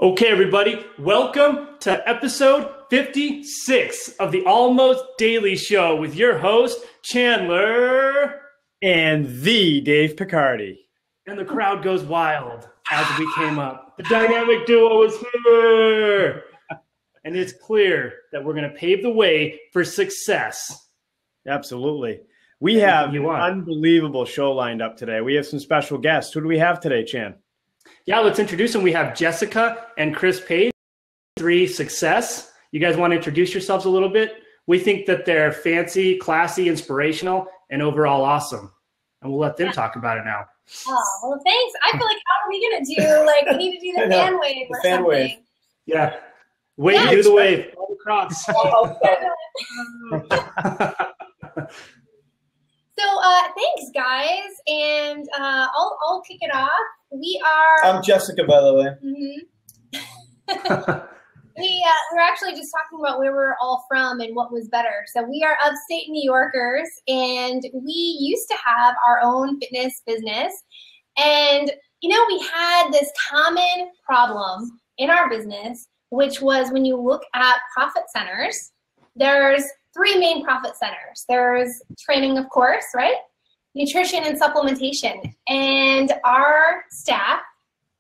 Okay, everybody, welcome to episode 56 of the Almost Daily Show with your host, Chandler. And the Dave Picardi. And the crowd goes wild as we came up. The dynamic duo is here. And it's clear that we're going to pave the way for success. Absolutely. We have an unbelievable show lined up today. We have some special guests. Who do we have today, Chan? Yeah, let's introduce them. We have Jessica and Chris Page, 3 Success. You guys want to introduce yourselves a little bit? We think that they're fancy, classy, inspirational, and overall awesome. And we'll let them talk about it now. Oh, well, thanks. I feel like, how are we going to do, we need to do the fan wave or something. Wave. Yeah. Wave, do the wave. All across. So thanks, guys. And I'll kick it off. I'm Jessica, by the way. Mm-hmm. We're actually just talking about where we're all from and what was better. So we are upstate New Yorkers, and we used to have our own fitness business. And, we had this common problem in our business, which was when you look at profit centers, there's 3 main profit centers. There's training, of course, right? Nutrition and supplementation. And our staff,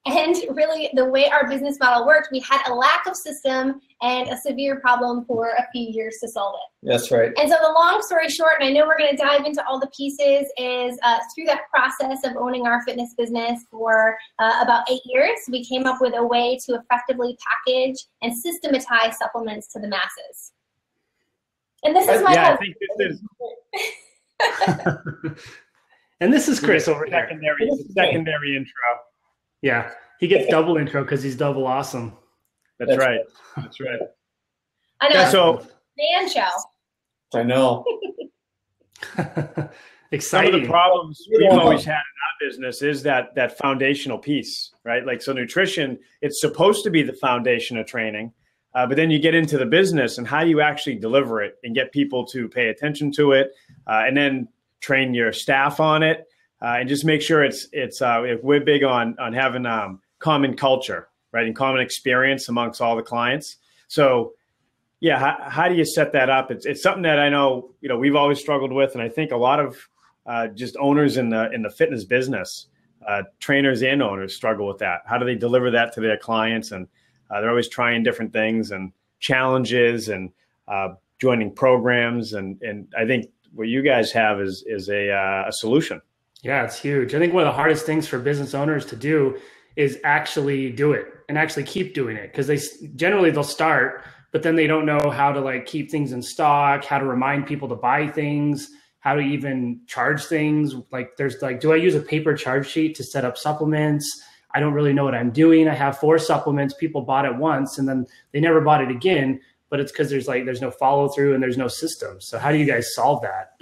and really the way our business model worked, we had a lack of system and a severe problem for a few years to solve it. That's right. And so the long story short, and I know we're going to dive into all the pieces, is through that process of owning our fitness business for about 8 years, we came up with a way to effectively package and systematize supplements to the masses. And this is my I think this is and this is Chris over here. Secondary intro. Yeah, he gets double intro because he's double awesome. That's right. That's right. I know. Yeah, so man show. I know. Exciting. Some of the problems we've always had in our business is that foundational piece, right? So nutrition, it's supposed to be the foundation of training. But then you get into the business and how you actually deliver it and get people to pay attention to it, and then train your staff on it, and just make sure it's we're big on having common culture, right, and common experience amongst all the clients. So, yeah, how do you set that up? It's something that I know we've always struggled with, and I think a lot of just owners in the fitness business, trainers and owners struggle with that. How do they deliver that to their clients? And they're always trying different things and challenges and joining programs. And I think what you guys have is a solution. Yeah, it's huge. I think one of the hardest things for business owners to do is actually do it and actually keep doing it, because they'll start, but then they don't know how to keep things in stock, how to remind people to buy things, how to even charge things. There's do I use a paper charge sheet to set up supplements? I don't really know what I'm doing. I have 4 supplements. People bought it once and then they never bought it again, but it's because there's no follow through and there's no system. So how do you guys solve that?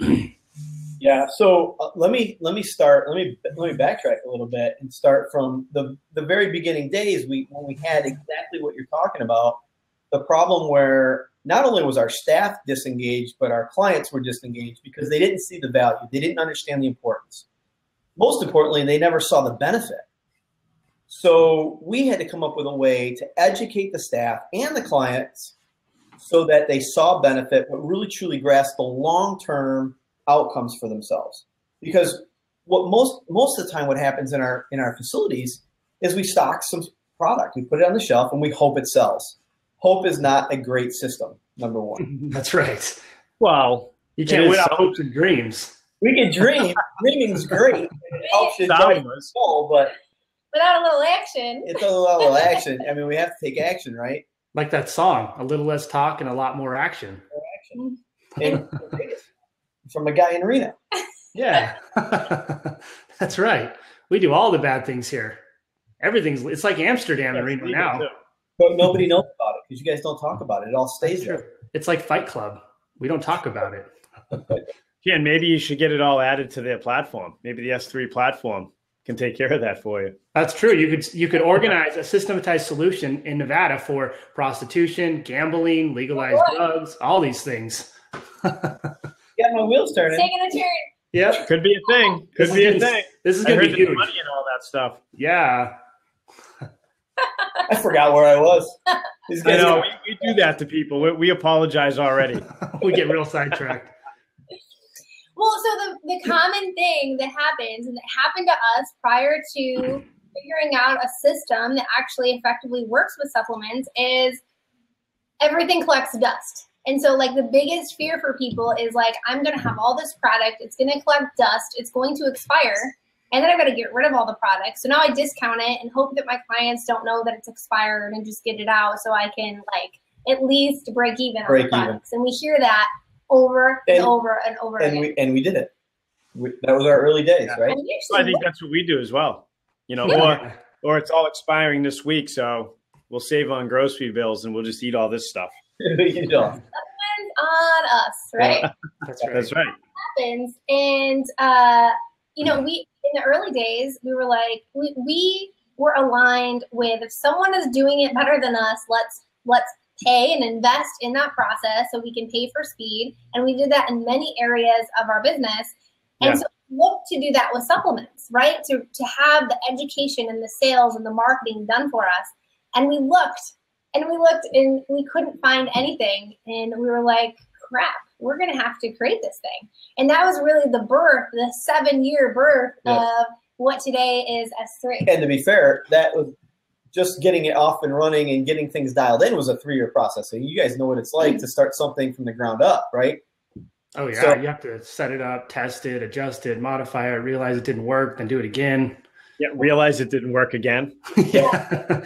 Yeah. So let me start. Let me backtrack a little bit and start from the very beginning days when we had exactly what you're talking about. The problem where not only was our staff disengaged, but our clients were disengaged because they didn't see the value. They didn't understand the importance. Most importantly, they never saw the benefit. So we had to come up with a way to educate the staff and the clients so that they saw benefit, but really truly grasp the long-term outcomes for themselves. Because what most of the time what happens in our facilities is we stock some product, we put it on the shelf, and we hope it sells. Hope is not a great system, number one. That's right. Well, you can't win out hopes and dreams. We can dream. Dreaming's great. It helps you goal, but without a little action. It's a little action. I mean, we have to take action, right? Like that song, a little less talk and a lot more action. More action. From a guy in Reno. Yeah. That's right. We do all the bad things here. It's like Amsterdam in Reno now. Too. But nobody knows about it because you guys don't talk about it. It all stays there. It's like Fight Club. We don't talk about it. Yeah, and maybe you should get it all added to their platform. Maybe the S3 platform can take care of that for you. That's true. You could organize a systematized solution in Nevada for prostitution, gambling, legalized drugs, all these things. Got my wheels turning. Taking a turn. Yep. Could be a thing. This is going to be huge. money and all that stuff. Yeah. I forgot where I was. I know, we do that to people. We apologize already. We get real sidetracked. Well, so the common thing that happens, and that happened to us prior to figuring out a system that actually effectively works with supplements, is everything collects dust. And so like the biggest fear for people is like, I'm going to have all this product. It's going to collect dust. It's going to expire. And then I've got to get rid of all the products. So now I discount it and hope that my clients don't know that it's expired and just get it out so I can like at least break even on the products. And we hear that over and over and over again. And we did it. That was our early days, right? I think that's what we do as well. You know, or it's all expiring this week, so we'll save on grocery bills and we'll just eat all this stuff. You know. That depends on us, right? That's right. That's right. That happens. And, you know, we in the early days, we were like, we were aligned with, if someone is doing it better than us, let's pay and invest in that process so we can pay for speed. And we did that in many areas of our business. And so we look to do that with supplements, right? To have the education and the sales and the marketing done for us. And we looked and we couldn't find anything. And we were like, crap, we're going to have to create this thing. And that was really the 7-year birth of what today is S3. And to be fair, that was just getting it off and running and getting things dialed in was a 3-year process. So you guys know what it's like to start something from the ground up, right? Oh yeah, so, you have to set it up, test it, adjust it, modify it, realize it didn't work, then do it again. Yeah, realize it didn't work again. Yeah.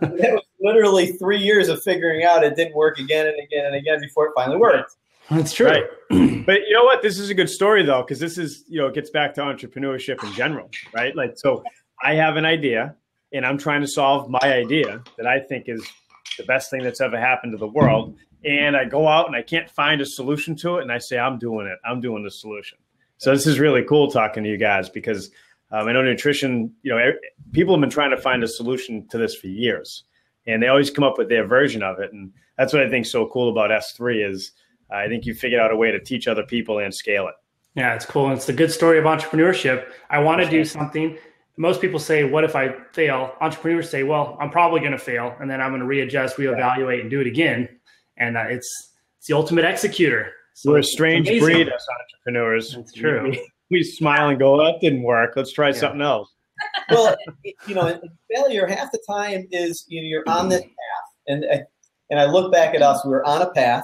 It was literally 3 years of figuring out it didn't work again and again and again before it finally worked. That's true. Right. But you know what? This is a good story though, because this is, you know, it gets back to entrepreneurship in general, right? Like, so I have an idea and I'm trying to solve my idea that I think is the best thing that's ever happened to the world. And I go out and I can't find a solution to it. And I say, I'm doing it. I'm doing the solution. So this is really cool talking to you guys because I know nutrition, you know, people have been trying to find a solution to this for years and they always come up with their version of it. And that's what I think is so cool about S3 is I think you figured out a way to teach other people and scale it. Yeah, it's cool. And it's the good story of entrepreneurship. I want to do something. Most people say, what if I fail? Entrepreneurs say, well, I'm probably going to fail. And then I'm going to readjust, reevaluate, and do it again. And it's the ultimate executor. So we're a strange breed as entrepreneurs. That's true. We smile and go, that didn't work. Let's try something else. Well, you know, failure half the time is, you know, you're on this path. And I look back at us, we were on a path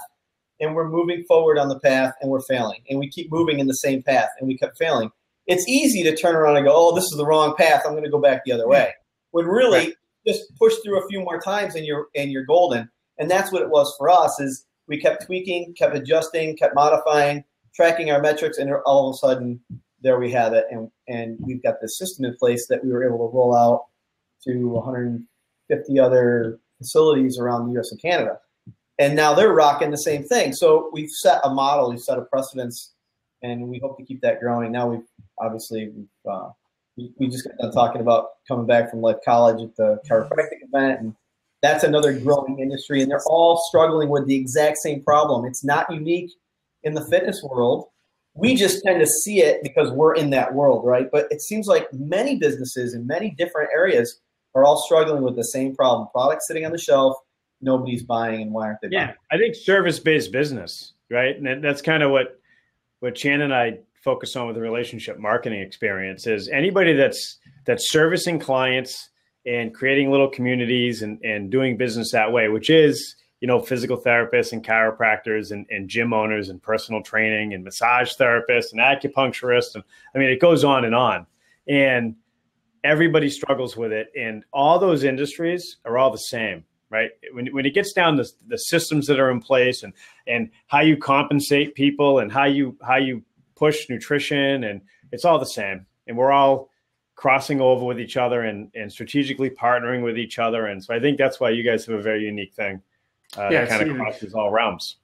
and we're moving forward on the path and we're failing. And we keep moving in the same path and we kept failing. It's easy to turn around and go, oh, this is the wrong path. I'm going to go back the other way. When really just push through a few more times and you're golden. And that's what it was for us is we kept tweaking, kept adjusting, kept modifying, tracking our metrics, and all of a sudden there we have it. And we've got this system in place that we were able to roll out to 150 other facilities around the US and Canada. And now they're rocking the same thing. So we've set a model, we've set a precedence, and we hope to keep that growing. Now we just got done talking about coming back from Life College at the chiropractic event, and that's another growing industry, and they're all struggling with the exact same problem. It's not unique in the fitness world. We just tend to see it because we're in that world, right? But it seems like many businesses in many different areas are all struggling with the same problem. Products sitting on the shelf, nobody's buying, and why aren't they buying? Yeah, I think service-based business, right? And that's kind of what Chan and I focus on with the relationship marketing experience is anybody that's servicing clients and creating little communities and doing business that way, which is, you know, physical therapists and chiropractors and gym owners and personal training and massage therapists and acupuncturists. And I mean, it goes on. And everybody struggles with it. And all those industries are all the same, right? When it gets down to the systems that are in place and how you compensate people and how you push nutrition, and it's all the same. And we're all crossing over with each other and strategically partnering with each other. And so I think that's why you guys have a very unique thing that kind of crosses all realms.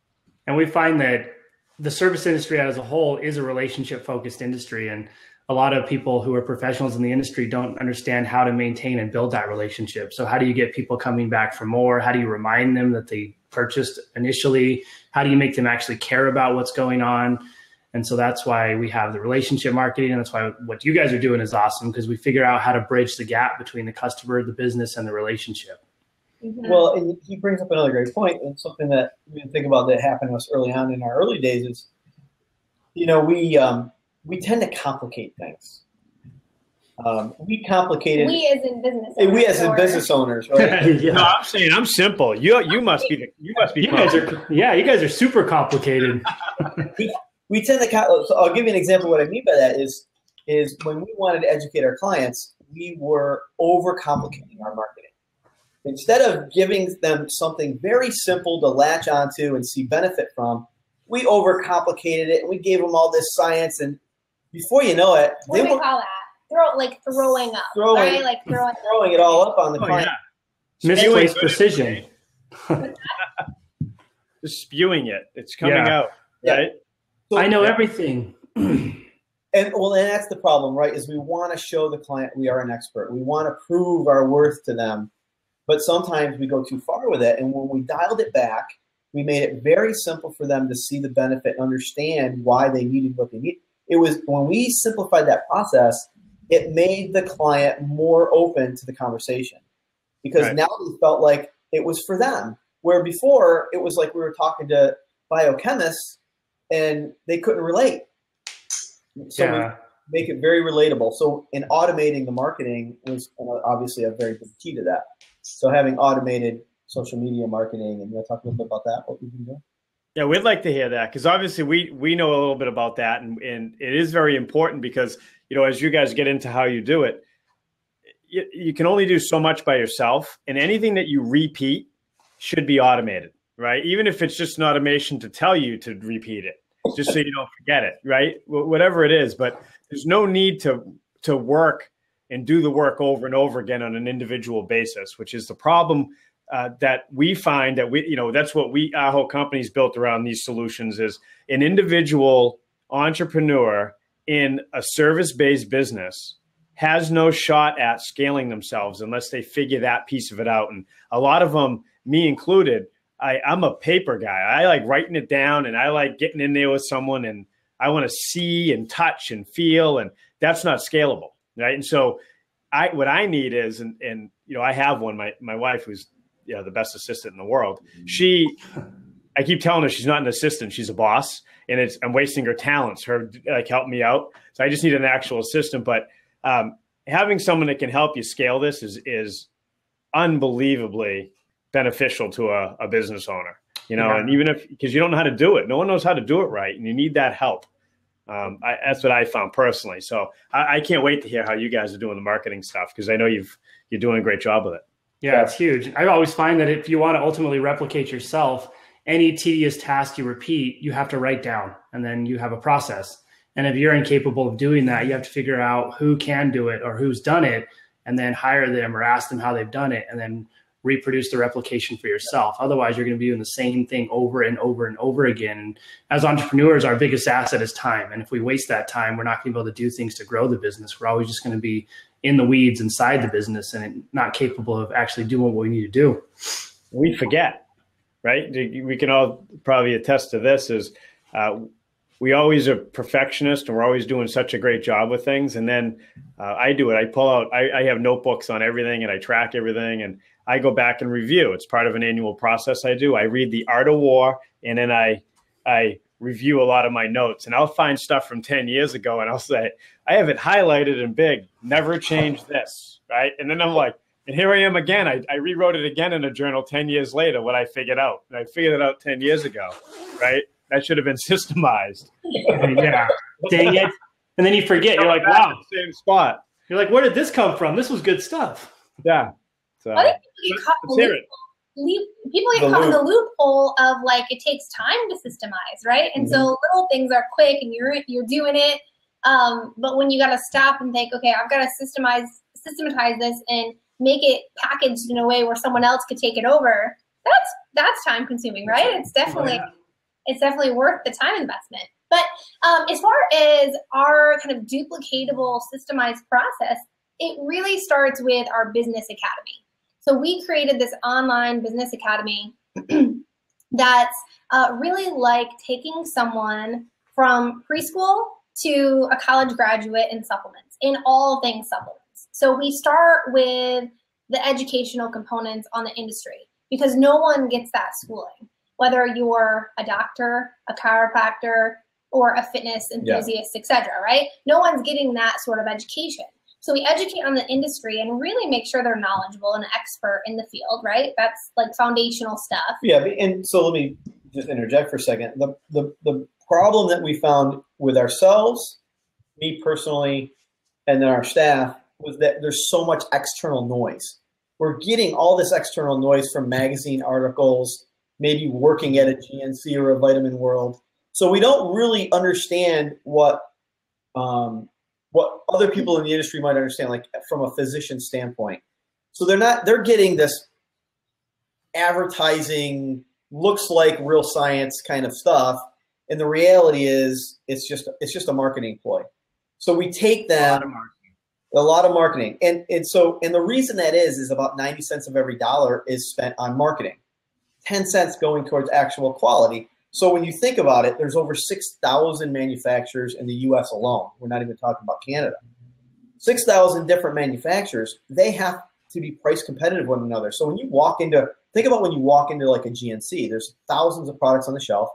And we find that the service industry as a whole is a relationship focused industry. And a lot of people who are professionals in the industry don't understand how to maintain and build that relationship. So how do you get people coming back for more? How do you remind them that they purchased initially? How do you make them actually care about what's going on? And so that's why we have the relationship marketing. And that's why what you guys are doing is awesome, because we figure out how to bridge the gap between the customer, the business, and the relationship. Mm-hmm. Well, and he brings up another great point, and something that we didn't think about that happened to us early on in our early days is, we tend to complicate things. We complicated. We as in business owners. We as in business owners, right? No, I'm saying I'm simple. You must be. You guys are super complicated. We tend to. So I'll give you an example. What I mean by that is when we wanted to educate our clients, we were overcomplicating our marketing. Instead of giving them something very simple to latch onto and see benefit from, we overcomplicated it and we gave them all this science. And before you know it, what do we call that? Throwing up, right? Like throwing it all up on the client. Yeah. Misplaced precision. Just spewing it. It's coming out, right? So, I know everything. And that's the problem, right? Is we want to show the client we are an expert. We want to prove our worth to them. But sometimes we go too far with it. And when we dialed it back, we made it very simple for them to see the benefit and understand why they needed what they need. It was when we simplified that process, it made the client more open to the conversation, because now they felt like it was for them. Where before it was like we were talking to biochemists and they couldn't relate. So we make it very relatable. So in automating the marketing was obviously a very big key to that. So having automated social media marketing, and we'll talk a little bit about that, what we've been doing. Yeah, we'd like to hear that, because obviously we know a little bit about that, and it is very important because, as you guys get into how you do it, you can only do so much by yourself, and anything that you repeat should be automated, right? Even if it's just an automation to tell you to repeat it, just so you don't forget it, right? Whatever it is, but there's no need to work and do the work over and over again on an individual basis, which is the problem that we find that that's what our whole company is built around. These solutions is an individual entrepreneur in a service-based business has no shot at scaling themselves unless they figure that piece of it out. And a lot of them, me included, I'm a paper guy. I like writing it down, and I like getting in there with someone, and I want to see and touch and feel, and that's not scalable, right? And so what I need is, and I have one, my wife, who's the best assistant in the world. I keep telling her she's not an assistant, she's a boss, and I'm wasting her talents, her help me out. So I just need an actual assistant. But having someone that can help you scale this is unbelievably beneficial to a business owner, and even because you don't know how to do it, no one knows how to do it right, and you need that help. That's what I found personally. So I can't wait to hear how you guys are doing the marketing stuff, because I know you're doing a great job with it. Yeah, it's huge. I always find that if you want to ultimately replicate yourself, any tedious task you repeat, you have to write down, and then you have a process. And if you're incapable of doing that, you have to figure out who can do it or who's done it, and then hire them or ask them how they've done it, and then reproduce the replication for yourself. Otherwise, you're going to be doing the same thing over and over and over again. And as entrepreneurs, our biggest asset is time. And if we waste that time, we're not going to be able to do things to grow the business. We're always just going to be in the weeds inside the business and not capable of actually doing what we need to do. We forget, right? We can all probably attest to this is we always are perfectionists, and we're always doing such a great job with things. And then I do it. I pull out, I have notebooks on everything, and I track everything, and I go back and review. It's part of an annual process I do. I read The Art of War, and then I review a lot of my notes, and I'll find stuff from 10 years ago, and I'll say, I have it highlighted in big, never change this, right? And then I'm like, and here I am again. I rewrote it again in a journal 10 years later, what I figured out. And I figured it out 10 years ago, right? That should have been systemized. Yeah, dang it. And then you forget. You're like, wow. Same spot. You're like, where did this come from? This was good stuff. Yeah. So, I think people get caught in the loophole of it takes time to systemize, right? And so little things are quick and you're doing it. But when you got to stop and think, okay, I've got to systematize this and make it packaged in a way where someone else could take it over, that's time consuming, right? It's definitely worth the time investment. But as far as our kind of duplicatable, systemized process, it really starts with our business academy. So we created this online business academy that's really like taking someone from preschool to a college graduate in supplements, in all things supplements. So we start with the educational components on the industry because no one gets that schooling, whether you're a doctor, a chiropractor, or a fitness enthusiast, etc., right? No one's getting that sort of education. So we educate on the industry and really make sure they're knowledgeable and expert in the field, right? That's like foundational stuff. Yeah, and so let me just interject for a second. The problem that we found with ourselves, me personally, and then our staff, was that there's so much external noise. We're getting all this external noise from magazine articles, maybe working at a GNC or a Vitamin World. So we don't really understand what other people in the industry might understand, like from a physician standpoint. So they're getting this advertising, looks like real science kind of stuff. And the reality is it's just a marketing ploy. So we take them a lot of marketing. And the reason that is about 90 cents of every dollar is spent on marketing. 10 cents going towards actual quality. So when you think about it, there's over 6,000 manufacturers in the US alone. We're not even talking about Canada. 6,000 different manufacturers, they have to be price competitive with one another. So when you think about when you walk into like a GNC, there's thousands of products on the shelf.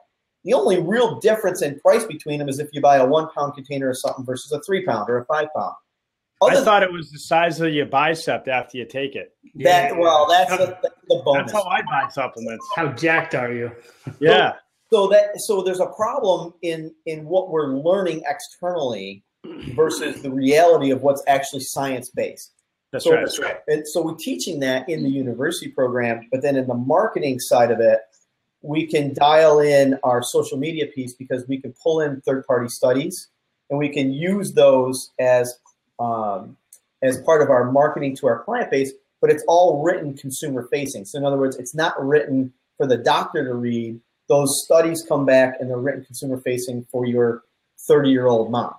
The only real difference in price between them is if you buy a 1 pound container of something versus a 3 pound or a 5 pound. I thought it was the size of your bicep after you take it. That's the bonus. That's how I buy supplements. How jacked are you? Yeah. So there's a problem in what we're learning externally versus the reality of what's actually science-based. That's right. And so we're teaching that in the university program, but then in the marketing side of it, we can dial in our social media piece because we can pull in third-party studies and we can use those as part of our marketing to our client base, but it's all written consumer-facing. So in other words, it's not written for the doctor to read. Those studies come back and they're written consumer-facing for your 30-year-old mom.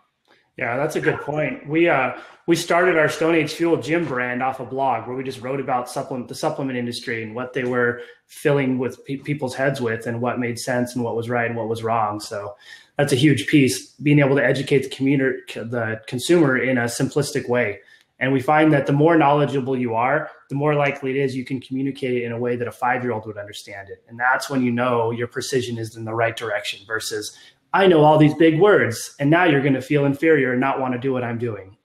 Yeah, that's a good point. We started our Stone Age Fuel gym brand off a blog where we just wrote about the supplement industry and what they were filling with people's heads with and what made sense and what was right and what was wrong. So that's a huge piece, being able to educate the consumer in a simplistic way. And we find that the more knowledgeable you are, the more likely it is you can communicate it in a way that a 5-year-old would understand it. And that's when you know your precision is in the right direction versus I know all these big words, and now you're going to feel inferior and not want to do what I'm doing.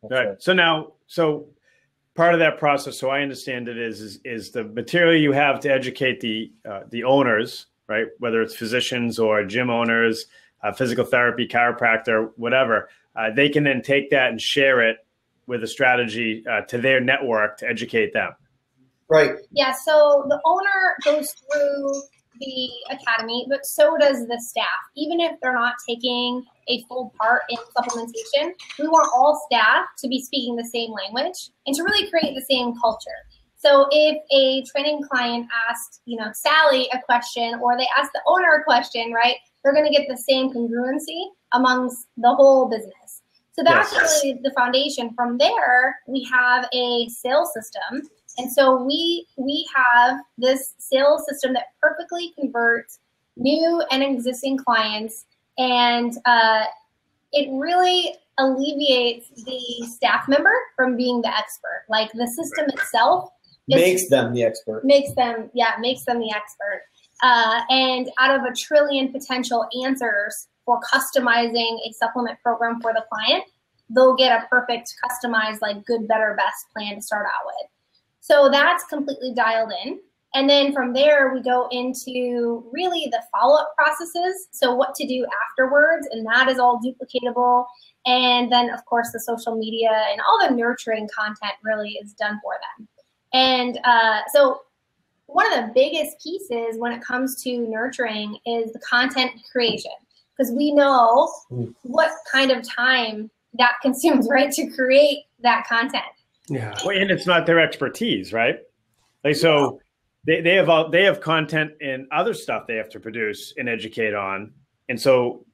Right. So part of that process, so I understand it is the material you have to educate the owners, right? Whether it's physicians or gym owners, physical therapy, chiropractor, whatever. They can then take that and share it with a strategy to their network to educate them. Right. Yeah. So the owner goes through the academy, but so does the staff. Even if they're not taking a full part in supplementation, we want all staff to be speaking the same language and to really create the same culture. So if a training client asks, Sally a question or they ask the owner a question, right, they're going to get the same congruency amongst the whole business. So that's really the foundation. From there, we have a sales system. And so we have this sales system that perfectly converts new and existing clients, and it really alleviates the staff member from being the expert. Like the system itself makes them the expert. Makes them the expert. And out of a trillion potential answers for customizing a supplement program for the client, they'll get a perfect customized, like good, better, best plan to start out with. So that's completely dialed in. And then from there, we go into really the follow-up processes. So what to do afterwards, and that is all duplicatable. And then, of course, the social media and all the nurturing content really is done for them. And so one of the biggest pieces when it comes to nurturing is the content creation, because we know what kind of time that consumes, right, to create that content. Yeah, well, and it's not their expertise, right? Like so, they have content and other stuff they have to produce and educate on, and so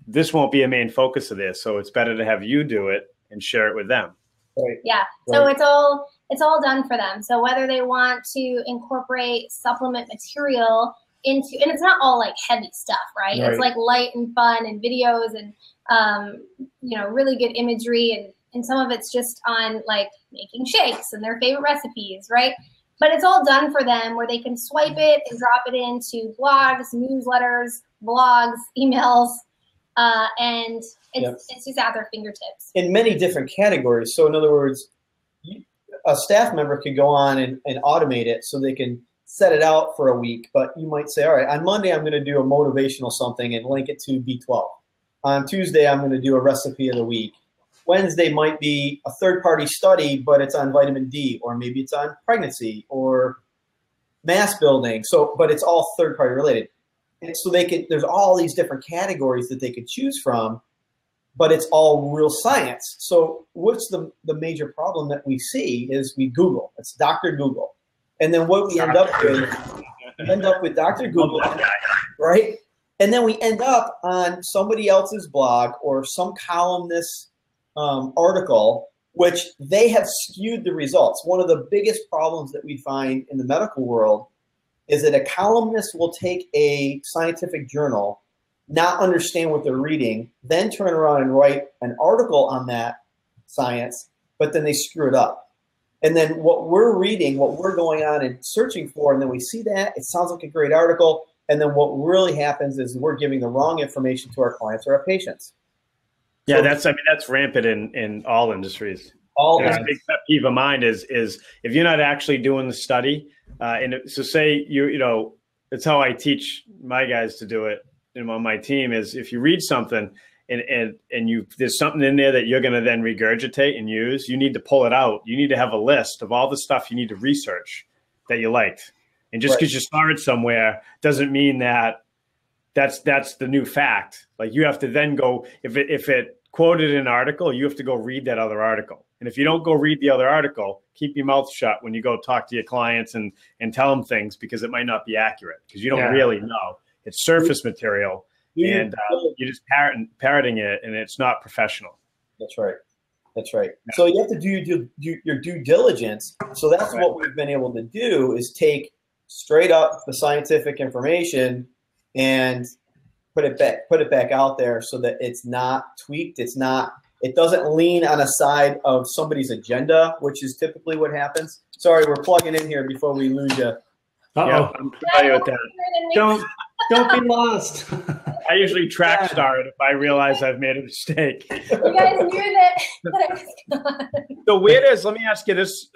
this won't be a main focus of this. So it's better to have you do it and share it with them. Right. Yeah. So it's all done for them. So whether they want to incorporate supplement material into, and it's not all like heavy stuff, right? It's like light and fun and videos and, you know, really good imagery. And some of it's just on like making shakes and their favorite recipes, right? But it's all done for them where they can swipe it and drop it into blogs, newsletters, blogs, emails, and it's just at their fingertips. In many different categories. So in other words, a staff member could go on and automate it so they can set it out for a week. But you might say, all right, on Monday, I'm going to do a motivational something and link it to B12. On Tuesday, I'm going to do a recipe of the week. Wednesday might be a third-party study, but it's on vitamin D, or maybe it's on pregnancy or mass building. So, but it's all third-party related. And so there's all these different categories that they could choose from, but it's all real science. So what's the major problem that we see is we Google. It's Dr. Google. And then what we end up with Dr. Google, right? And then we end up on somebody else's blog or some columnist article, which they have skewed the results. One of the biggest problems that we find in the medical world is that a columnist will take a scientific journal, not understand what they're reading, then turn around and write an article on that science, but then they screw it up. And then what we're reading, what we're going on and searching for, and then we see that, it sounds like a great article, and then what really happens is we're giving the wrong information to our clients or our patients. Yeah, that's rampant in all industries. A big pet peeve of mine is if you're not actually doing the study, so say you know, it's how I teach my guys to do it on my team is if you read something and there's something in there that you're going to then regurgitate and use, you need to pull it out. You need to have a list of all the stuff you need to research that you liked. And just because you saw it somewhere doesn't mean that's the new fact. Like you have to then go, if it quoted an article, you have to go read that other article. And if you don't go read the other article, keep your mouth shut when you go talk to your clients and tell them things because it might not be accurate because you don't really know. It's surface material and you're just parroting it and it's not professional. That's right. That's right. So you have to do your due diligence. So that's what we've been able to do is take straight up the scientific information and put it back out there so that it's not tweaked. It doesn't lean on a side of somebody's agenda, which is typically what happens. Sorry, we're plugging in here before we lose you. Yeah, I'm familiar with that. Don't be lost. I usually track star it if I realize I've made a mistake. You guys knew that I was gone. So where does, let me ask you this.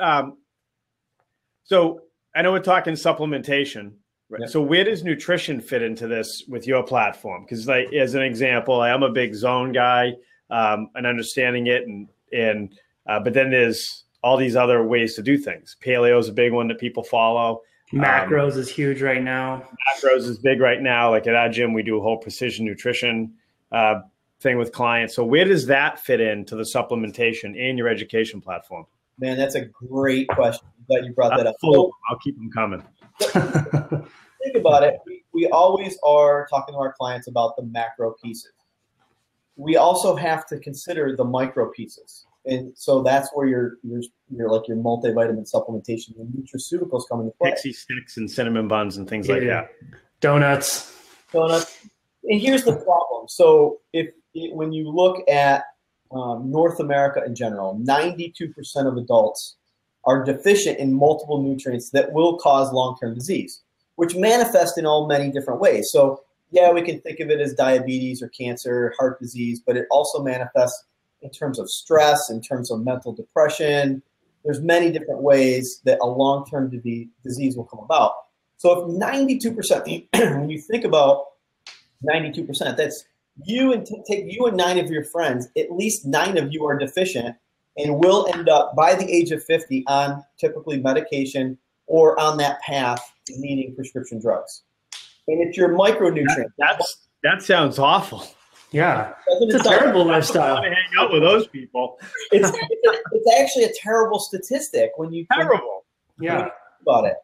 So I know we're talking supplementation. Right. Yeah. So where does nutrition fit into this with your platform? Because like as an example, I'm a big zone guy and understanding it, and but then there's all these other ways to do things. Paleo is a big one that people follow. Macros is huge right now. Macros is big right now. Like at our gym, we do a whole precision nutrition thing with clients. So where does that fit into the supplementation in your education platform? Man, that's a great question. I'm glad you brought that up. I'll keep them coming. Think about it. We always are talking to our clients about the macro pieces. We also have to consider the micro pieces. And so that's where your like your multivitamin supplementation and nutraceuticals come into play. Pixie sticks and cinnamon buns and things like that. Donuts. And here's the problem. So when you look at North America in general, 92% of adults are deficient in multiple nutrients that will cause long-term disease, which manifest in all many different ways. So yeah, we can think of it as diabetes or cancer, heart disease, but it also manifests in terms of stress, in terms of mental depression. There's many different ways that a long-term disease will come about. So if 92%, when you think about 92%, that's you and take you and 9 of your friends, at least 9 of you are deficient and will end up by the age of 50 on typically medication or on that path to needing prescription drugs. And it's your micronutrients. That sounds awful. Yeah, it's a terrible lifestyle. I want to hang out with those people. It's actually a terrible statistic when you think about it.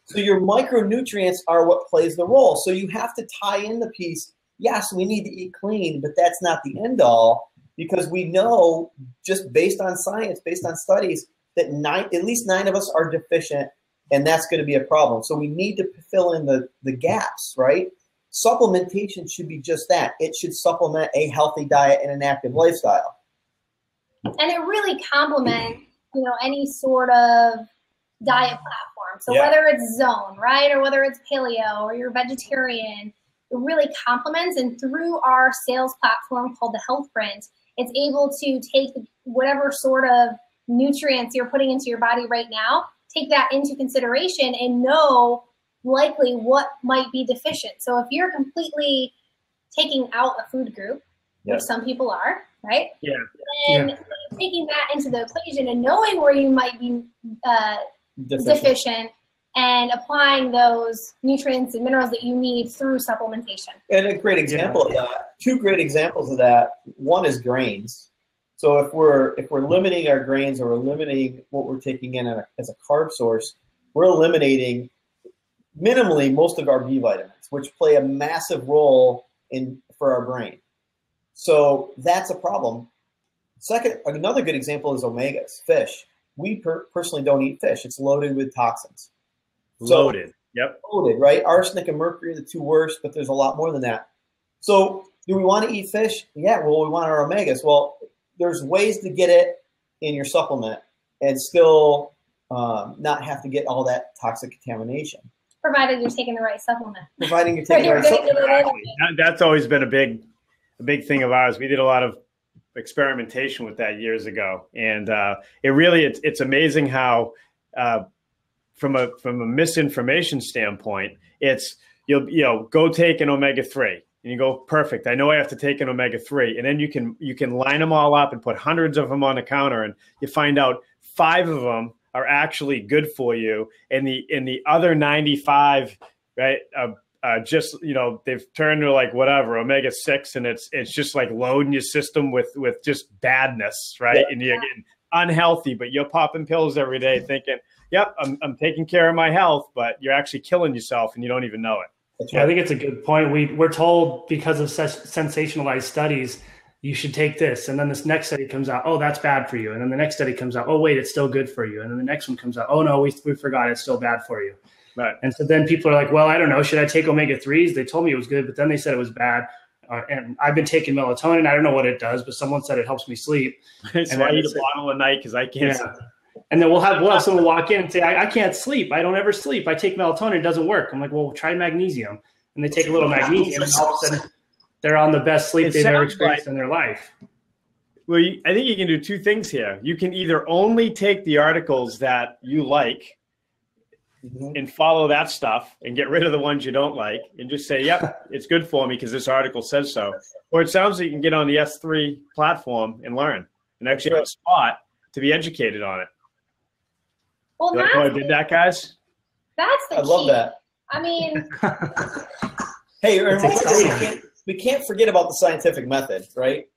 So your micronutrients are what plays the role. So you have to tie in the piece. Yes, we need to eat clean, but that's not the end all because we know just based on science, based on studies, that at least 9 of us are deficient and that's going to be a problem. So we need to fill in the gaps, right? Supplementation should be just that. It should supplement a healthy diet and an active lifestyle. And it really complements, any sort of diet platform. So whether it's Zone, right, or whether it's paleo or you're vegetarian, it really complements. And through our sales platform called the Health Print, it's able to take whatever sort of nutrients you're putting into your body right now, take that into consideration and know likely what might be deficient. So if you're completely taking out a food group, which some people are, right? Yeah. And taking that into the equation and knowing where you might be deficient and applying those nutrients and minerals that you need through supplementation. And a great example of that, two great examples of that. One is grains. So if we're limiting our grains, or we're limiting what we're taking in as a carb source, we're eliminating minimally most of our B vitamins, which play a massive role for our brain. So that's a problem. Second, another good example is omegas, fish. We personally don't eat fish. It's loaded with toxins. Loaded, Loaded, right? Arsenic and mercury are the two worst, but there's a lot more than that. So do we want to eat fish? Yeah, well, we want our omegas. Well, there's ways to get it in your supplement and still not have to get all that toxic contamination. Provided you're taking the right supplement. Providing you're taking the right supplement. Exactly. That's always been a big thing of ours. We did a lot of experimentation with that years ago, and it's amazing how from a misinformation standpoint, it's you'll go take an omega-3 and you go, perfect, I know I have to take an omega-3, and then you can line them all up and put hundreds of them on the counter, and you find out 5 of them are actually good for you, and the other 95, right, just they've turned to like whatever omega-6, and it's just like loading your system with just badness, right? And you're getting unhealthy, but you're popping pills every day thinking, yep, I'm taking care of my health, but you're actually killing yourself and you don't even know it. Yeah, I think it's a good point. We're told because of such sensationalized studies, you should take this. And then this next study comes out, oh, that's bad for you. And then the next study comes out, oh, wait, it's still good for you. And then the next one comes out, oh, no, we forgot, it's still bad for you. Right. And so then people are like, well, I don't know, should I take omega-3s? They told me it was good, but then they said it was bad. And I've been taking melatonin. I don't know what it does, but someone said it helps me sleep. So I eat a bottle a night because I can't sleep. And then we'll have someone walk in and say, I can't sleep. I don't ever sleep. I take melatonin. It doesn't work. I'm like, well, try magnesium. And they take a little magnesium, and all of a sudden they're on the best sleep they've ever experienced in their life. Well, I think you can do two things here. You can either only take the articles that you like and follow that stuff and get rid of the ones you don't like and just say, yep, it's good for me because this article says so. Or it sounds like you can get on the S3 platform and learn and actually have a spot to be educated on it. Well, like how I did that, guys? That's the key. I love that. I mean, hey, we can't forget about the scientific method, right?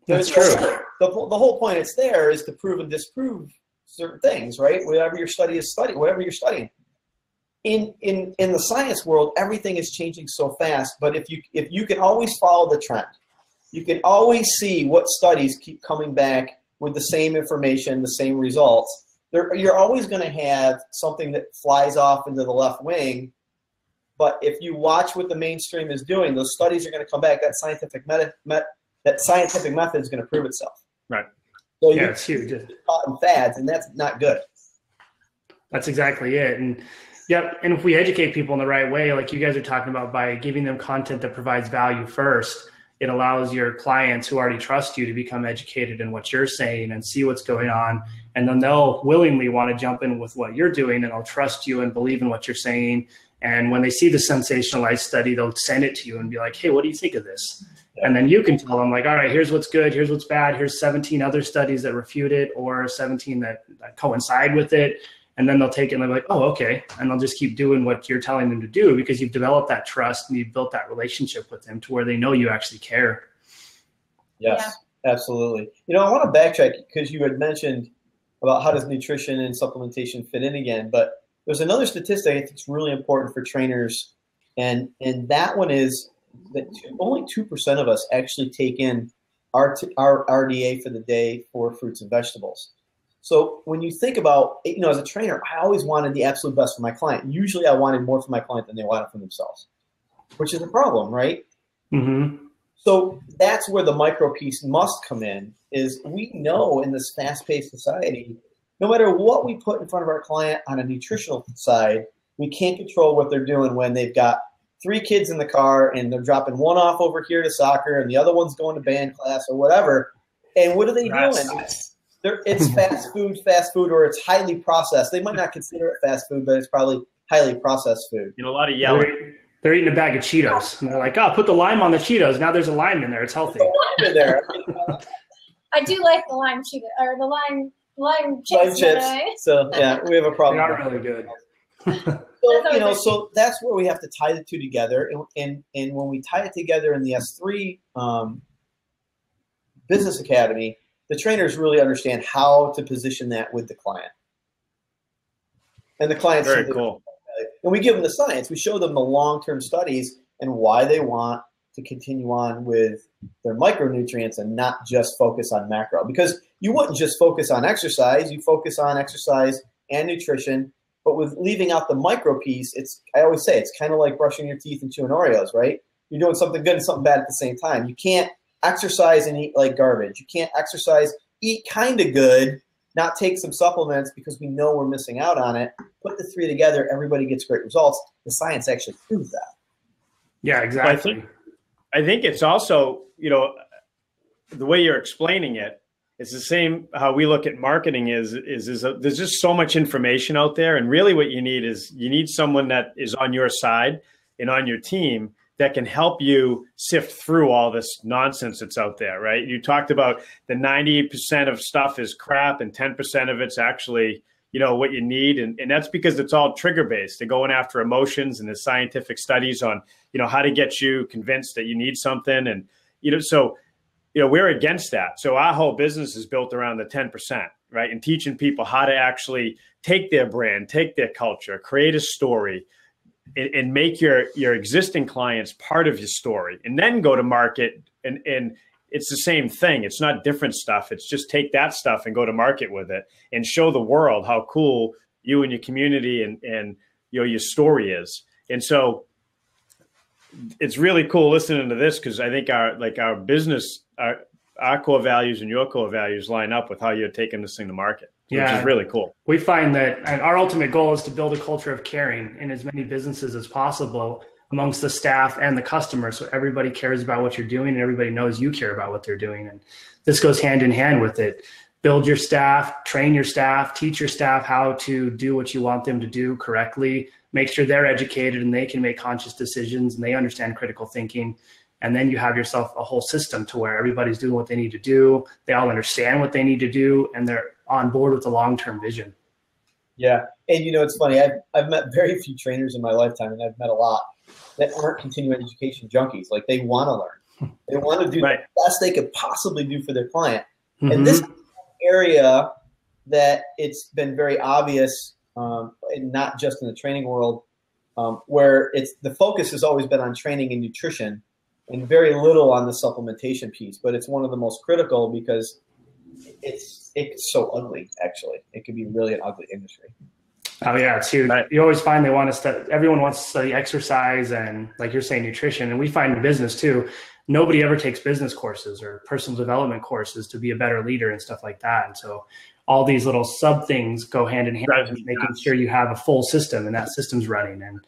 That's true. The whole point it's there is to prove and disprove certain things, right? Whatever you're studying. In the science world, everything is changing so fast. But if you can always follow the trend, you can always see what studies keep coming back with the same information, the same results. You're always going to have something that flies off into the left wing. But if you watch what the mainstream is doing, those studies are going to come back. That scientific method is going to prove itself. Right. So it's huge. Caught in fads, and that's not good. That's exactly it. And and if we educate people in the right way, like you guys are talking about, by giving them content that provides value first, it allows your clients who already trust you to become educated in what you're saying and see what's going on. And then they'll willingly want to jump in with what you're doing, and they'll trust you and believe in what you're saying. And when they see the sensationalized study, they'll send it to you and be like, hey, what do you think of this? Yeah. And then you can tell them, like, all right, here's what's good, here's what's bad, here's 17 other studies that refute it, or 17 that coincide with it. And then they'll take it and they're like, oh, okay. And they'll just keep doing what you're telling them to do because you've developed that trust and you've built that relationship with them to where they know you actually care. Yes, absolutely. I want to backtrack because you had mentioned about how does nutrition and supplementation fit in again. But there's another statistic I think is really important for trainers. And that one is that only 2% of us actually take in our RDA for the day for fruits and vegetables. So when you think about, as a trainer, I always wanted the absolute best for my client. Usually I wanted more for my client than they wanted for themselves, which is a problem, right? Mm-hmm. So that's where the micro piece must come in, is we know in this fast-paced society, no matter what we put in front of our client on a nutritional side, we can't control what they're doing when they've got 3 kids in the car and they're dropping one off over here to soccer and the other one's going to band class or whatever. And what are they doing? It's fast food, or it's highly processed. They might not consider it fast food, but it's probably highly processed food. A lot of yelling. They're eating a bag of Cheetos, and they're like, "Oh, put the lime on the Cheetos." Now there's a lime in there; it's healthy. In there. I do like the lime Cheetos, or the lime chips. So yeah, we have a problem. They are really good. So that's where we have to tie the two together, and when we tie it together in the S3 Business Academy, the trainers really understand how to position that with the client, and the client's very cool. And we give them the science. We show them the long-term studies and why they want to continue on with their micronutrients and not just focus on macro. Because you wouldn't just focus on exercise. You focus on exercise and nutrition. But with leaving out the micro piece, I always say, it's kind of like brushing your teeth and chewing Oreos, right? You're doing something good and something bad at the same time. You can't exercise and eat like garbage. You can't exercise, eat kind of good, not take some supplements because we know we're missing out on it. Put the 3 together, everybody gets great results. The science actually proves that. Yeah, exactly. I think it's also, the way you're explaining it, it's the same how we look at marketing is there's just so much information out there. And really what you need someone that is on your side and on your team that can help you sift through all this nonsense that's out there, right? You talked about the 90% of stuff is crap and 10% of it's actually, what you need. And that's because it's all trigger based. They're going after emotions, and there's scientific studies on, how to get you convinced that you need something. And, we're against that. So our whole business is built around the 10%, right? And teaching people how to actually take their brand, take their culture, create a story, and make your existing clients part of your story, and then go to market. And it's the same thing. It's not different stuff. It's just take that stuff and go to market with it and show the world how cool you and your community and your story is. And so it's really cool listening to this, because I think our business, our core values and your core values line up with how you're taking this thing to market. Which is really cool. We find that, and our ultimate goal is to build a culture of caring in as many businesses as possible amongst the staff and the customers. So everybody cares about what you're doing and everybody knows you care about what they're doing. And this goes hand in hand with it. Build your staff, train your staff, teach your staff how to do what you want them to do correctly. Make sure they're educated and they can make conscious decisions and they understand critical thinking. And then you have yourself a whole system to where everybody's doing what they need to do. They all understand what they need to do, and they're on board with the long-term vision. Yeah. And it's funny. I've met very few trainers in my lifetime, and I've met a lot that aren't continuing education junkies. Like, they want to learn. They want to do the best they could possibly do for their client. Mm-hmm. And this area that it's been very obvious, and not just in the training world, where the focus has always been on training and nutrition, and very little on the supplementation piece. But it's one of the most critical because it's so ugly. Actually, it can be really an ugly industry. Oh yeah, it's huge. You always find everyone wants to study exercise and, like you're saying, nutrition. And we find in business too, nobody ever takes business courses or personal development courses to be a better leader and stuff like that. And so all these little sub things go hand in hand with making sure you have a full system and that system's running. And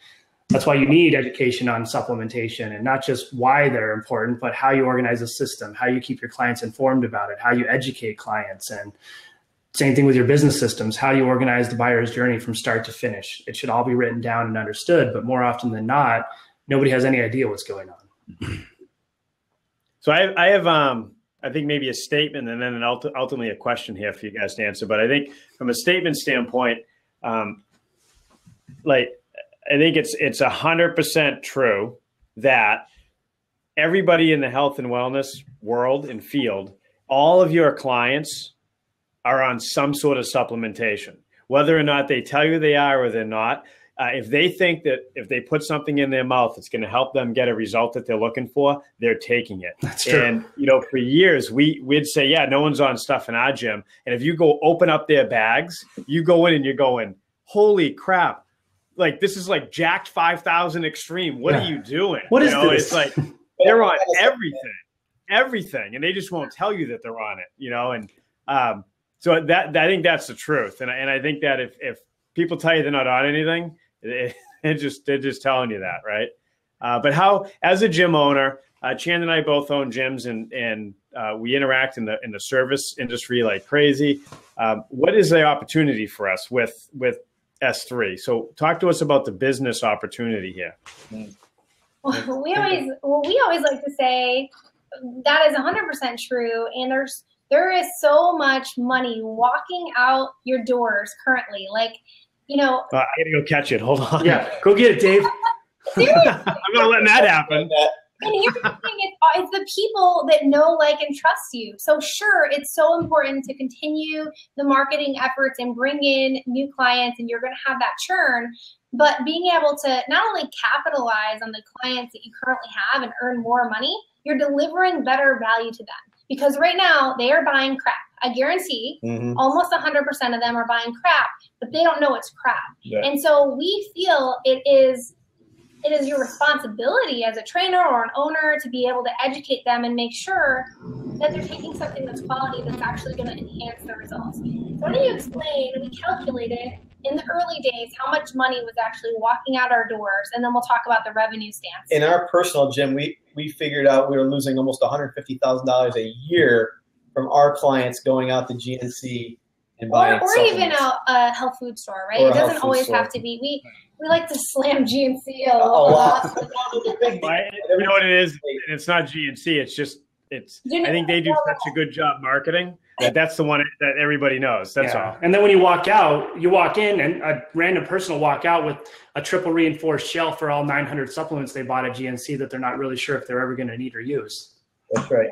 that's why you need education on supplementation, and not just why they're important, but how you organize a system, how you keep your clients informed about it, how you educate clients. And same thing with your business systems, how you organize the buyer's journey from start to finish. It should all be written down and understood, but more often than not, nobody has any idea what's going on. So I have, I think maybe a statement and then ultimately a question here for you guys to answer. But I think from a statement standpoint, I think it's 100% true that everybody in the health and wellness world and field, all of your clients are on some sort of supplementation, whether or not they tell you they are or they're not. if they think that if they put something in their mouth, it's going to help them get a result that they're looking for, they're taking it. That's true. And, for years we'd say, yeah, no one's on stuff in our gym. And if you go open up their bags, you go in and you're going, holy crap. Like, this is like Jacked 5,000 Extreme. What are you doing? What is this? It's like, they're on everything. And they just won't tell you that they're on it, and so I think that's the truth. And I think that if people tell you they're not on anything, they're just telling you that, right? But how, as a gym owner, Chan and I both own gyms, and we interact in the service industry like crazy. What is the opportunity for us with S3? So talk to us about the business opportunity here. Well, we always like to say that is 100% true, and there is so much money walking out your doors currently. Like, I gotta go catch it. Hold on. Yeah, go get it, Dave. Seriously. I'm not letting that happen. And here's the thing, it's the people that know, like, and trust you. So sure, it's so important to continue the marketing efforts and bring in new clients, and you're going to have that churn. But being able to not only capitalize on the clients that you currently have and earn more money, you're delivering better value to them. Because right now, they are buying crap. I guarantee almost 100% of them are buying crap, but they don't know it's crap. Yeah. And so we feel it is your responsibility as a trainer or an owner to be able to educate them and make sure that they're taking something that's quality that's actually going to enhance their results. So why don't you explain, we calculated in the early days how much money was actually walking out our doors, and then we'll talk about the revenue stance. In our personal gym, we figured out we were losing almost $150,000 a year from our clients going out to GNC and buying or even a health food store, right? It doesn't always have to be. We like to slam GNC a lot. You know what it is? It's not GNC. It's just I think they do such a good job marketing that's the one that everybody knows. That's all. And then when you walk out, you walk in, and a random person will walk out with a triple reinforced shelf for all 900 supplements they bought at GNC that they're not really sure if they're ever going to need or use. That's right.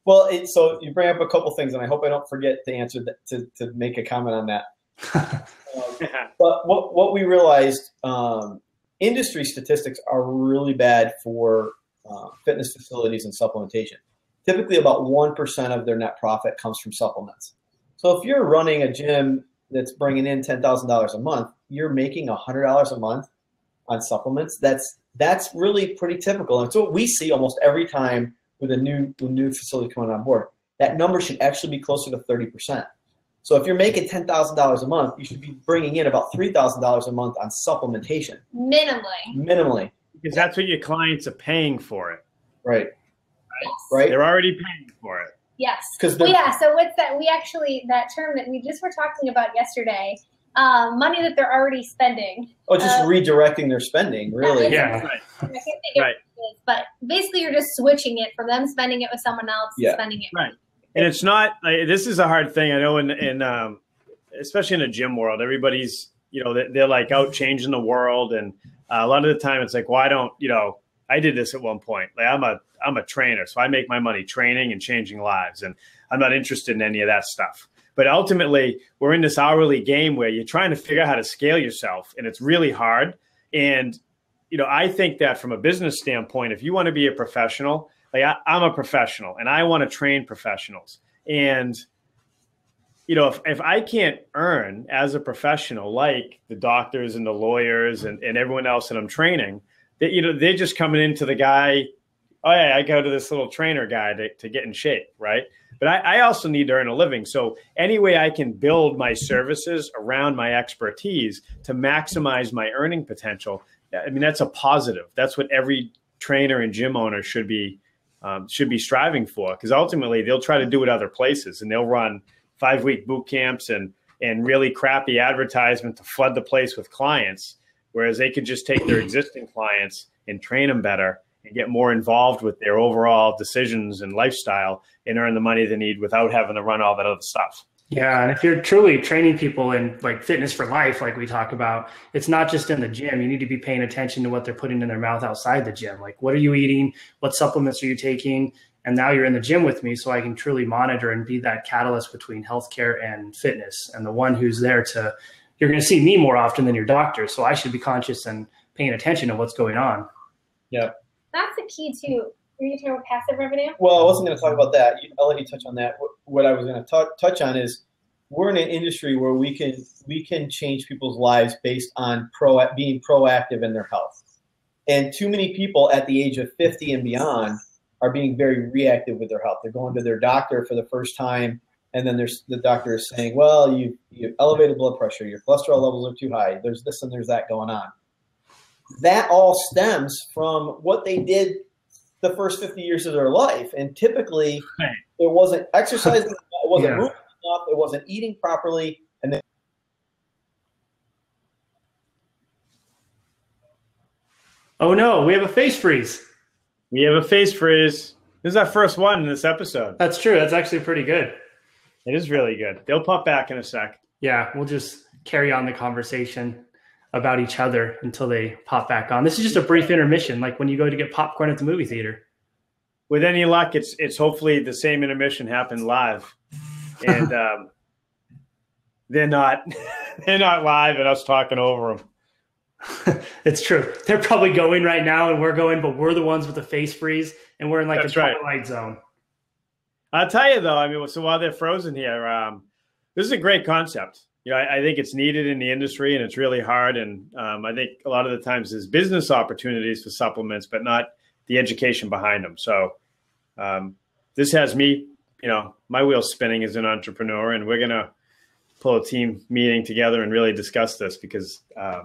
Well, so you bring up a couple things, and I hope I don't forget to answer that, to make a comment on that. But what we realized, industry statistics are really bad for fitness facilities and supplementation. Typically, about 1% of their net profit comes from supplements. So if you're running a gym that's bringing in $10,000 a month, you're making $100 a month on supplements. That's really pretty typical. And it's what we see almost every time with a new facility coming on board. That number should actually be closer to 30%. So if you're making $10,000 a month, you should be bringing in about $3,000 a month on supplementation. Minimally. Because that's what your clients are paying for it. Right. Yes. Right. They're already paying for it. Yes. So what's that? That term that we just were talking about yesterday, money that they're already spending. Oh, just redirecting their spending, really. Yeah. Right. I can't think of what it is, but basically you're just switching it from them spending it with someone else spending it. Right. And it's not this is a hard thing. I know in especially in the gym world, everybody's, they're like out changing the world. And a lot of the time it's like, well, I did this at one point. Like I'm a trainer, so I make my money training and changing lives. And I'm not interested in any of that stuff. But ultimately, we're in this hourly game where you're trying to figure out how to scale yourself, and it's really hard. And, I think that from a business standpoint, if you want to be a professional, like I'm a professional and I want to train professionals. And, if I can't earn as a professional, like the doctors and the lawyers and everyone else that I'm training, that, they're just coming into the guy, oh yeah, I go to this little trainer guy to get in shape, right? But I also need to earn a living. So any way I can build my services around my expertise to maximize my earning potential, I mean, that's a positive. That's what every trainer and gym owner should be striving for, because ultimately they'll try to do it other places, and they'll run 5-week boot camps and really crappy advertisement to flood the place with clients, whereas they could just take their existing clients and train them better and get more involved with their overall decisions and lifestyle and earn the money they need without having to run all that other stuff. Yeah. And if you're truly training people in like fitness for life, like we talk about, it's not just in the gym. You need to be paying attention to what they're putting in their mouth outside the gym. Like, what are you eating? What supplements are you taking? And now you're in the gym with me, so I can truly monitor and be that catalyst between healthcare and fitness, and the one who's there to, you're going to see me more often than your doctor. So I should be conscious and paying attention to what's going on. Yeah. That's the key too. Were you talking about passive revenue? Well, I wasn't going to talk about that. I'll let you touch on that. What I was going to touch on is we're in an industry where we can change people's lives based on being proactive in their health. And too many people at the age of 50 and beyond are being very reactive with their health. They're going to their doctor for the first time, and then the doctor is saying, well, you have elevated blood pressure, your cholesterol levels are too high, there's this and there's that going on. That all stems from what they did the first 50 years of their life. And typically, it wasn't exercising, it wasn't moving enough, it wasn't eating properly. And then oh no, we have a face freeze. We have a face freeze. This is our first one in this episode. That's true. That's actually pretty good. It is really good. They'll pop back in a sec. Yeah, we'll just carry on the conversation about each other until they pop back on. This is just a brief intermission, like when you go to get popcorn at the movie theater. With any luck, it's hopefully the same intermission happened live, and they're not live and us talking over them. It's true. They're probably going right now, and we're going, but we're the ones with the face freeze, and we're in like That's a right. twilight zone. I'll tell you though. I mean, so while they're frozen here, this is a great concept. I think it's needed in the industry, and it's really hard. And I think a lot of the times there's business opportunities for supplements, but not the education behind them. So this has me, my wheels spinning as an entrepreneur, and we're going to pull a team meeting together and really discuss this because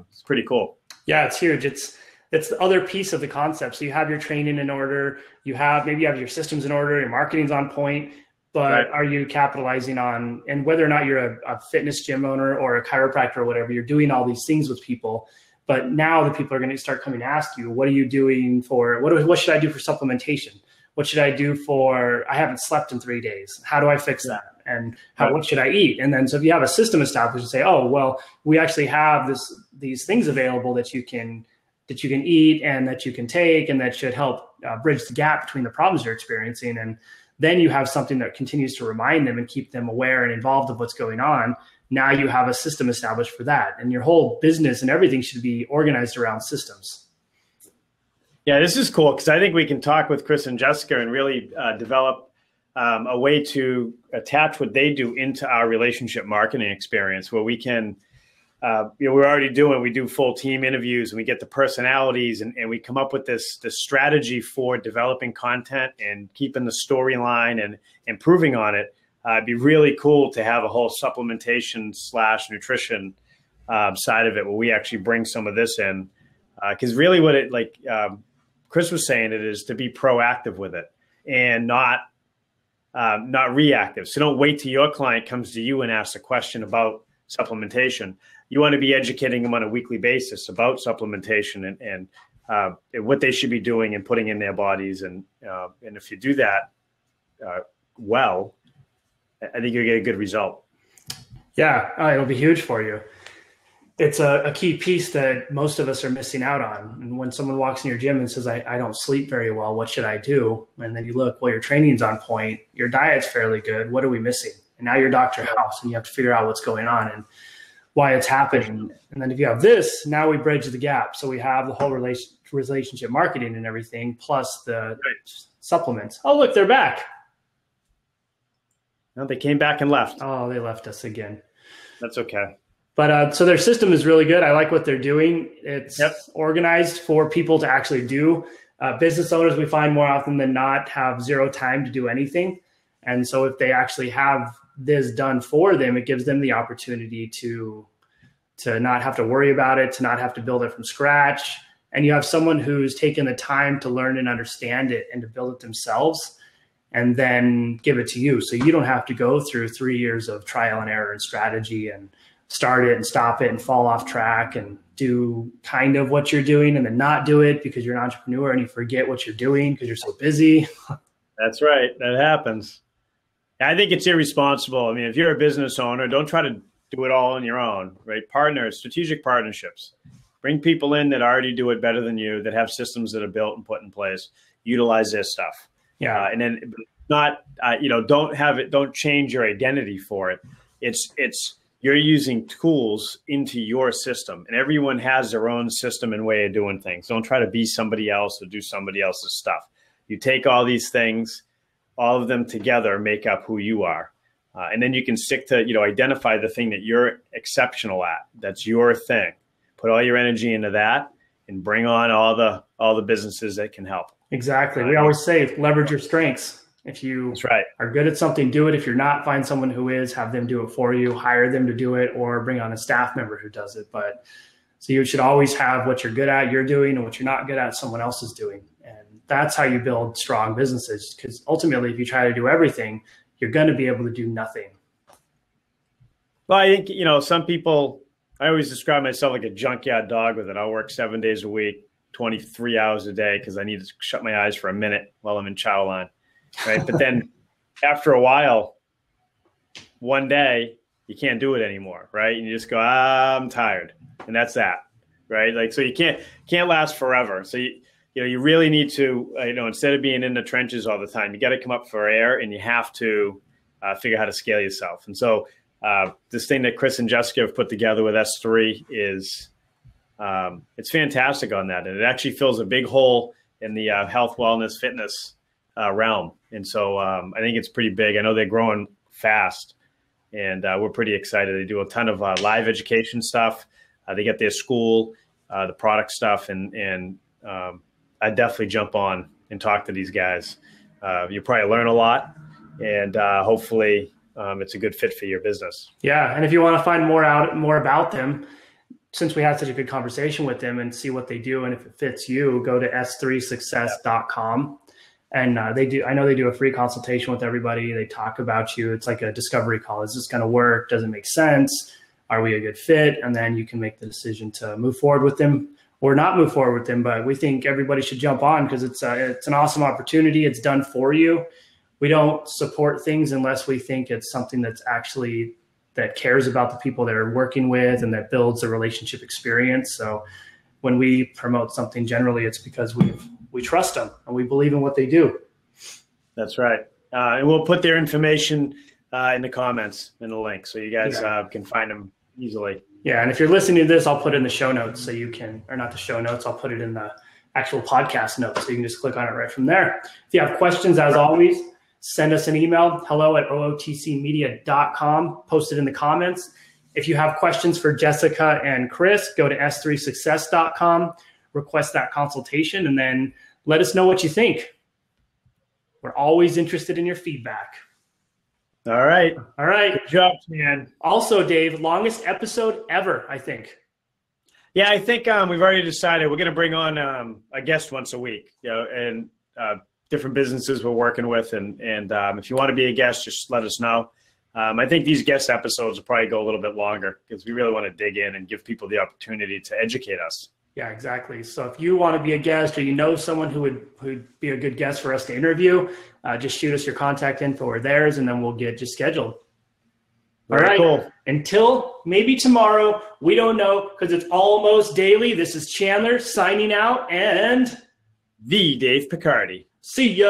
it's pretty cool. Yeah, it's huge. It's the other piece of the concept. So you have your training in order, maybe you have your systems in order, your marketing's on point, but Right. Are you capitalizing on, and whether or not you're a fitness gym owner or a chiropractor or whatever, you're doing all these things with people. But now the people are going to start coming to ask you, what are you doing for, what should I do for supplementation? What should I do for, I haven't slept in 3 days. How do I fix that? And what should I eat? And then, so if you have a system established and say, oh, well, we actually have these things available that you can eat and that you can take, and that should help bridge the gap between the problems you're experiencing. And then you have something that continues to remind them and keep them aware and involved of what's going on. Now you have a system established for that. And your whole business and everything should be organized around systems. Yeah, this is cool because I think we can talk with Chris and Jessica and really develop a way to attach what they do into our relationship marketing experience, where we can, we do full team interviews, and we get the personalities, and we come up with this strategy for developing content and keeping the storyline and improving on it. It'd be really cool to have a whole supplementation / nutrition side of it, where we actually bring some of this in. Because really what it, like Chris was saying, it is to be proactive with it and not reactive. So don't wait till your client comes to you and asks a question about supplementation. You want to be educating them on a weekly basis about supplementation and what they should be doing and putting in their bodies. And if you do that well, I think you'll get a good result. Yeah, it'll be huge for you. It's a key piece that most of us are missing out on. And when someone walks in your gym and says, I don't sleep very well, what should I do? And then you look, well, your training's on point, your diet's fairly good. What are we missing? And now you're Dr. House, and you have to figure out what's going on and why it's happening. And then if you have this, now we bridge the gap. So we have the whole relationship marketing and everything, plus the supplements. Oh, look, they're back. No, they came back and left. Oh, they left us again. That's okay. But so their system is really good. I like what they're doing. It's organized for people to actually do. Business owners, we find more often than not, have zero time to do anything. And so if they actually have this done for them, it gives them the opportunity to not have to worry about it, to not have to build it from scratch. And you have someone who's taken the time to learn and understand it and to build it themselves and then give it to you. So you don't have to go through 3 years of trial and error and strategy and start it and stop it and fall off track and do kind of what you're doing and then not do it because you're an entrepreneur and you forget what you're doing because you're so busy. That's right. That happens. I think it's irresponsible. I mean, if you're a business owner, don't try to do it all on your own, right? Partners, strategic partnerships. Bring people in that already do it better than you, that have systems that are built and put in place. Utilize their stuff. Yeah. And then don't change your identity for it. It's you're using tools into your system, and everyone has their own system and way of doing things. Don't try to be somebody else or do somebody else's stuff. You take all these things, all of them together make up who you are. And then you can stick to, identify the thing that you're exceptional at. That's your thing. Put all your energy into that and bring on all the businesses that can help. Exactly. We always say leverage your strengths. If you That's right. are good at something, do it. If you're not, find someone who is, have them do it for you, hire them to do it, or bring on a staff member who does it. But so you should always have what you're good at, you're doing, and what you're not good at, someone else is doing. And that's how you build strong businesses. Because ultimately, if you try to do everything, you're going to be able to do nothing. Well, I think, some people, I always describe myself like a junkyard dog with it. I'll work 7 days a week, 23 hours a day, because I need to shut my eyes for a minute while I'm in chow line. Right. But then after a while, one day you can't do it anymore. Right. And you just go, I'm tired. And that's that. Right. Like, so you can't last forever. So, you really need to, instead of being in the trenches all the time, you got to come up for air, and you have to figure out how to scale yourself. And so this thing that Chris and Jessica have put together with S3 is it's fantastic on that. And it actually fills a big hole in the health, wellness, fitness realm. And so I think it's pretty big. I know they're growing fast, and we're pretty excited. They do a ton of live education stuff. They get their school, the product stuff, and I definitely jump on and talk to these guys. You'll probably learn a lot, and hopefully it's a good fit for your business. Yeah. And if you want to find more about them, since we had such a good conversation with them, and see what they do, and if it fits you, go to s3success.com. And I know they do a free consultation with everybody. They talk about you. It's like a discovery call. Is this going to work? Does it make sense? Are we a good fit? And then you can make the decision to move forward with them or not move forward with them. But we think everybody should jump on, because it's an awesome opportunity. It's done for you. We don't support things unless we think it's something that cares about the people they're working with, and that builds a relationship experience. So when we promote something, generally it's because we trust them and we believe in what they do. That's right. And we'll put their information in the comments in the link, so you guys can find them easily. Yeah. And if you're listening to this, I'll put it in the show notes, so you can, or not the show notes, I'll put it in the actual podcast notes, so you can just click on it right from there. If you have questions, as always, send us an email, hello@ootcmedia.com. Post it in the comments. If you have questions for Jessica and Chris, go to s3success.com, request that consultation, and then let us know what you think. We're always interested in your feedback. All right. Good job, man. Also, Dave, longest episode ever, I think. Yeah, I think we've already decided we're going to bring on a guest once a week, and different businesses we're working with. And if you want to be a guest, just let us know. I think these guest episodes will probably go a little bit longer, because we really want to dig in and give people the opportunity to educate us. Yeah, exactly. So if you want to be a guest, or you know someone who'd be a good guest for us to interview, just shoot us your contact info or theirs, and then we'll get you scheduled. All right. Cool. Until maybe tomorrow, we don't know, because it's almost daily. This is Chandler signing out, and the Dave Picardi. See ya.